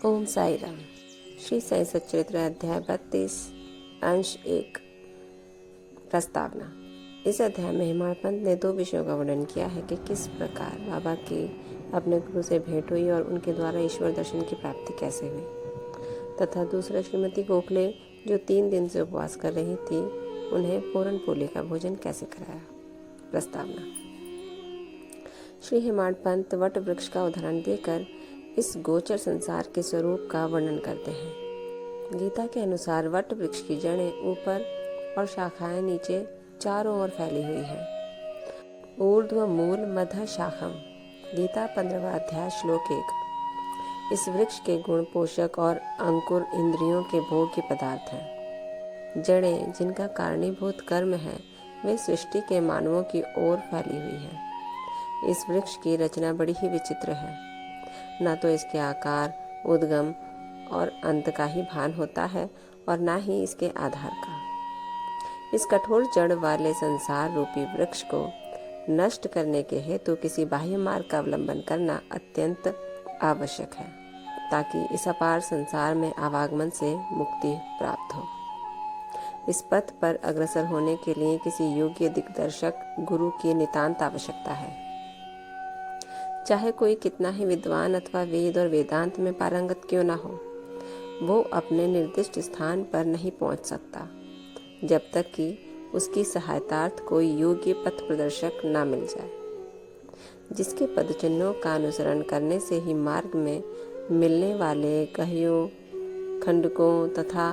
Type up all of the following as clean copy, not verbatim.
ओम साई राम। श्री साई सच्चरित्र अध्याय 32 अंश 1 प्रस्तावना। इस अध्याय में हेमाड पंत ने 2 विषयों का वर्णन किया है कि किस प्रकार बाबा की अपने गुरु से भेंट हुई और उनके द्वारा ईश्वर दर्शन की प्राप्ति कैसे हुई, तथा दूसरा श्रीमती गोखले जो 3 दिन से उपवास कर रही थी उन्हें पूरन पोली का भोजन कैसे कराया। प्रस्तावना। श्री हेमाड पंत वट वृक्ष का उदाहरण देकर इस गोचर संसार के स्वरूप का वर्णन करते हैं। गीता के अनुसार वट वृक्ष की जड़ें ऊपर और शाखाएं नीचे चारों ओर फैली हुई हैं। ऊर्ध्व मूल मध्य शाखम। गीता 15वां अध्याय श्लोक 1। इस वृक्ष के गुण पोषक और अंकुर इंद्रियों के भोग्य पदार्थ हैं। जड़ें जिनका कारणीभूत कर्म है वे सृष्टि के मानवों की ओर फैली हुई हैं। इस वृक्ष की रचना बड़ी ही विचित्र है। न तो इसके आकार, उद्गम और अंत का ही भान होता है और न ही इसके आधार का। इस कठोर जड़ वाले संसार रूपी वृक्ष को नष्ट करने के हेतु किसी बाह्य मार्ग का अवलंबन करना अत्यंत आवश्यक है, ताकि इस अपार संसार में आवागमन से मुक्ति प्राप्त हो। इस पथ पर अग्रसर होने के लिए किसी योग्य दिग्दर्शक गुरु की नितांत आवश्यकता है। चाहे कोई कितना ही विद्वान अथवा वेद और वेदांत में पारंगत क्यों ना हो, वो अपने निर्दिष्ट स्थान पर नहीं पहुंच सकता जब तक कि उसकी सहायतार्थ कोई योग्य पथ प्रदर्शक ना मिल जाए, जिसके पदचिन्हों का अनुसरण करने से ही मार्ग में मिलने वाले कहियों, खंडकों तथा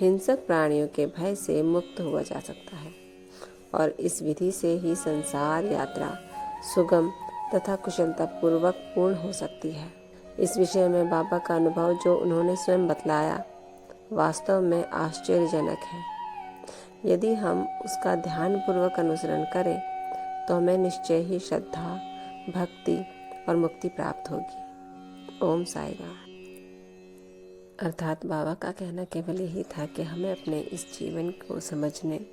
हिंसक प्राणियों के भय से मुक्त हुआ जा सकता है। और इस विधि से ही संसार यात्रा सुगम तथा कुशलता पूर्वक पूर्ण हो सकती है। इस विषय में बाबा का अनुभव जो उन्होंने स्वयं बतलाया वास्तव में आश्चर्यजनक है। यदि हम उसका ध्यानपूर्वक अनुसरण करें तो हमें निश्चय ही श्रद्धा, भक्ति और मुक्ति प्राप्त होगी। ओम साई राम। अर्थात बाबा का कहना केवल यही था कि हमें अपने इस जीवन को समझने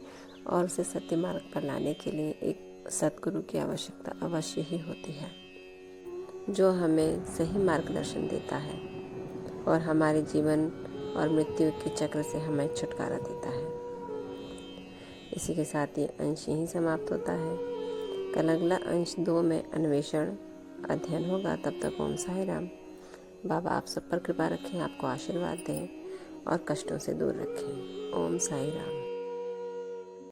और उसे सत्य मार्ग पर लाने के लिए एक सद्गुरु की आवश्यकता अवश्य ही होती है, जो हमें सही मार्गदर्शन देता है और हमारे जीवन और मृत्यु के चक्र से हमें छुटकारा देता है। इसी के साथ ये अंश यहीं समाप्त होता है। कल अगला अंश 2 में अन्वेषण अध्ययन होगा। तब तक ओम साई राम। बाबा आप सब पर कृपा रखें, आपको आशीर्वाद दें और कष्टों से दूर रखें। ओम साई राम।